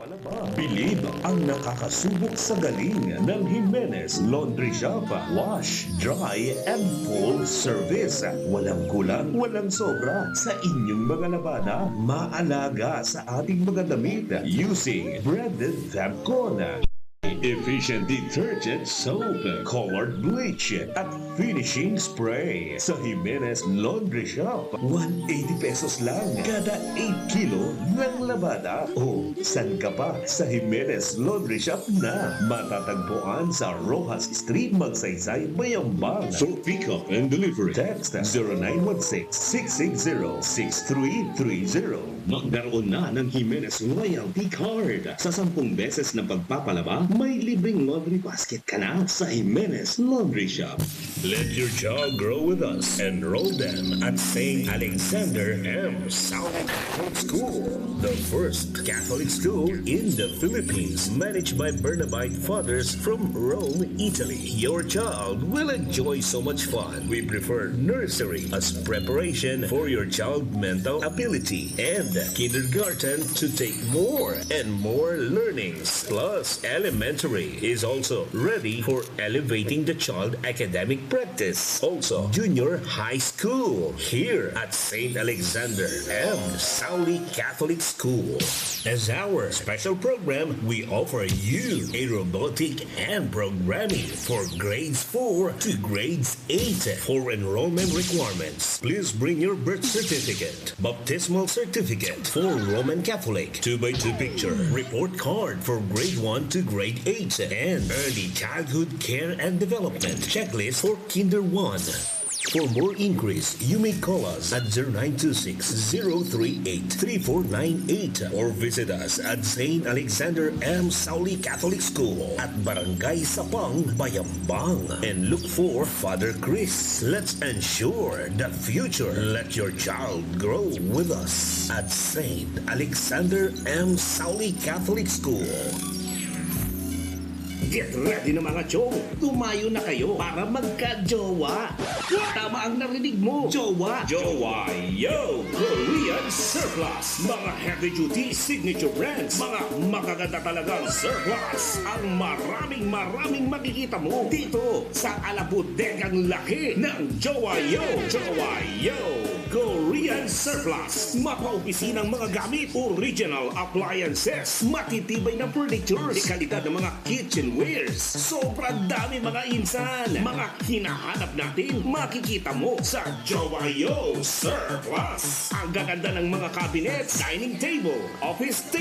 Palaba, bilib ang nakakasubok sa galing ng Jimenez Laundry Shop. Wash, dry, and full service. Walang kulang, walang sobra sa inyong mga labada. Maalaga sa ating mga damit using branded Fabcon. Efficient detergent soap, colored bleach, at finishing spray. Sa Jimenez Laundry Shop, 180 pesos lang kada 8 kilo ng labada. O, san ka pa? Sa Jimenez Laundry Shop na. Matatagpuan sa Rojas Street, Magsaysay, Bayambang. For pick-up and delivery, text 0916-660-6330. Magkaroon na ng Jimenez Loyalty Card. Sa 10 beses na pagpapalaba, may libreng laundry basket ka na sa Jimenez Laundry Shop. Let your child grow with us. Enroll them at St. Alexander M. South Catholic School, the first Catholic school in the Philippines, managed by Bernabite fathers from Rome, Italy. Your child will enjoy so much fun. We prefer nursery as preparation for your child's mental ability, and kindergarten to take more and more learnings. Plus, elementary is also ready for elevating the child academic practice. Also, junior high school here at St. Alexander M. Sauli Catholic School. As our special program, we offer you a robotic and programming for grades 4 to grades 8. For enrollment requirements, please bring your birth certificate, baptismal certificate for Roman Catholic, 2x2 picture, report card for grade 1 to grade 8, and early childhood care and development checklist for Kinder 1. For more inquiries, you may call us at 0926-038-3498 or visit us at St. Alexander M. Sauli Catholic School at Barangay Sapang, Bayambang, and look for Father Chris. Let's ensure the future. Let your child grow with us at St. Alexander M. Sauli Catholic School. Get ready na mga chong! Tumayo na kayo para magka-jowa! Tama ang narinig mo! Jowa! Jowa! Yo! Korean Surplus! Mga heavy-duty signature brands! Mga makaganda talagang surplus! Ang maraming makikita mo dito sa alabudegang laki ng Jowa Yo! Jowa Yo! Korean Surplus! Mapaupisinang mga gamit, original appliances, matitibay na furniture, kalidad ng mga kitchenwares. Sobrang dami mga insan. Mga hinahanap natin, makikita mo sa Jowayo Surplus. Ang gaganda ng mga cabinets, dining table, office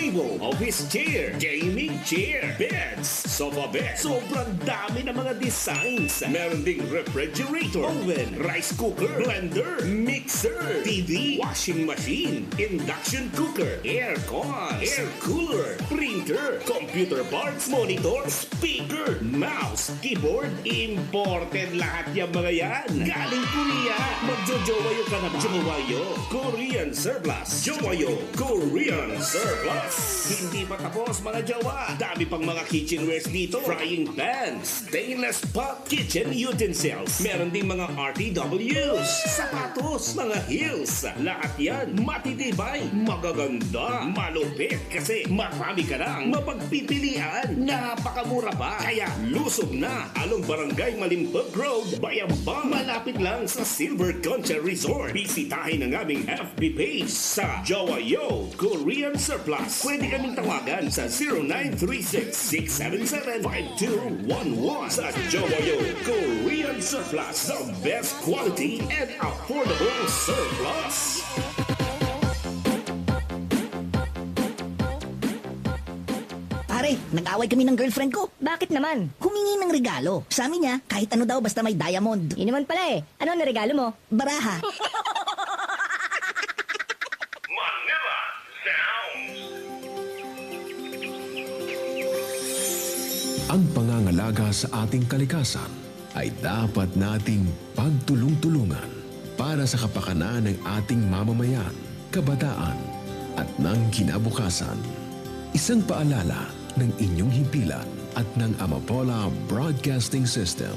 chair, gaming chair, beds, sofa bed. Sobrang dami ng mga designs. Meron ding refrigerator, oven, rice cooker, blender, mixer, TV, washing machine, induction cooker, aircon, air cooler, printer, computer parts, monitor, speaker, mouse, keyboard, imported lahat yung mga yan. Galing Korea. Magjojowayo ka na ba? Jowayo, Korean Surplus. Jowayo, Korean Surplus. Hindi pa tapos mga jowa. Dami pang mga kitchenwares dito. Frying pans, stainless pot, kitchen utensils. Meron ding mga RTWs, sapatos, mga heels. Lahat yan matitibay, magaganda, malupit kasi marami ka nang mapagpipilian. Napakamura pa. Kaya lusog na along Barangay Malimpag Road, Bayambang. Malapit lang sa Silver Concha Resort. Bisitahin ang aming FB page sa Jowayo Korean Surplus. Pwede kaming tawagan sa 0936-677-5211. Sa Jowayo Korean Surplus, the best quality and affordable surplus. Pare, nag-away kami ng girlfriend ko. Bakit naman? Humingi ng regalo. Sabi niya, kahit ano daw basta may diamond. Yun naman pala eh. Ano ang regalo mo? Baraha. Manila Sounds. Ang pangangalaga sa ating kalikasan ay dapat nating pagtulong-tulungan para sa kapakanan ng ating mamamayan, kabataan at ng kinabukasan. Isang paalala ng inyong himpilan at ng Amapola Broadcasting System.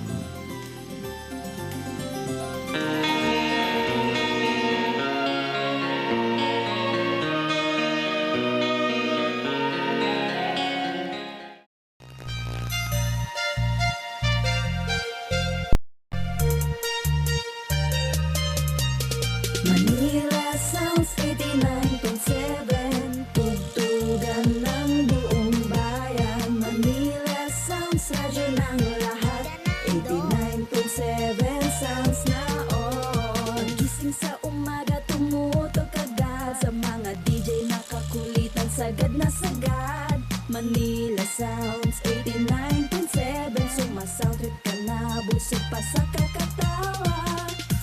na sagad. Manila Sounds 89.7. Sumasound trip ka na, busog pa sa kakatawa.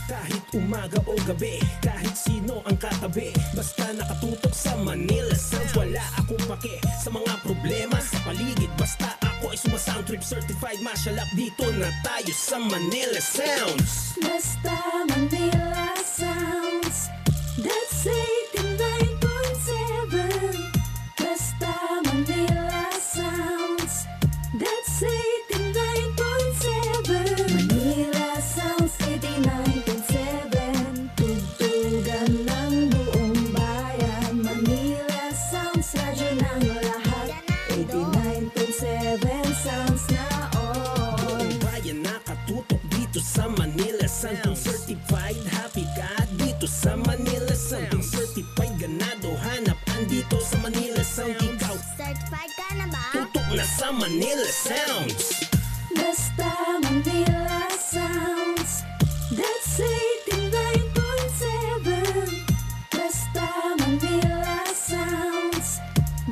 Kahit umaga o gabi, kahit sino ang katabi, basta nakatutok sa Manila Sounds. Wala akong pake sa mga problema sa paligid, basta ako ay sumasound trip certified. Masyalak, dito na tayo sa Manila Sounds. Basta Manila Sounds, that's 89.7. Basta Manila Sounds, that's 89.7. Manila Sounds 89.7. Tugtugan ng buong bayan. Manila Sounds, radyo ng lahat. 89.7 sounds na all. Buong bayan nakatutok dito sa Manila Sounds. Kung certified happy ka dito sa Manila Sounds. Kung certified ganado hanap andito sa Manila Sounds. Ikaw Certified ka na ba? tutok na sa Manila Sounds. Basta Manila Sounds, that's 89.7. Basta Manila Sounds,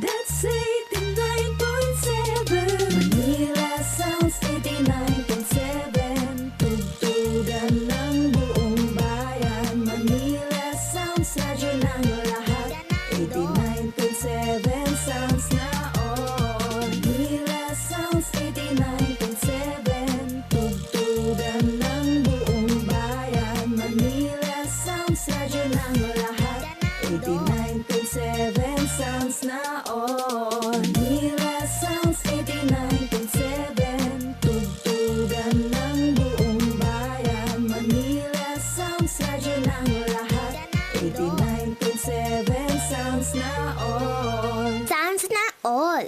that's 89.7. Manila Sounds 89.7. Tugtugan ng buong bayan. Manila Sounds, radyo ng lahat. 89.7 sounds na all. Manila Sounds 89.7. Tugtugan ng buong bayan. Manila Sounds, radyo ng lahat. 89.7 sounds na all. Manila Sounds 89.7. Tugtugan ng buong bayan. Manila Sounds, radyo ng lahat. 89.7 sounds na all. Sounds na all.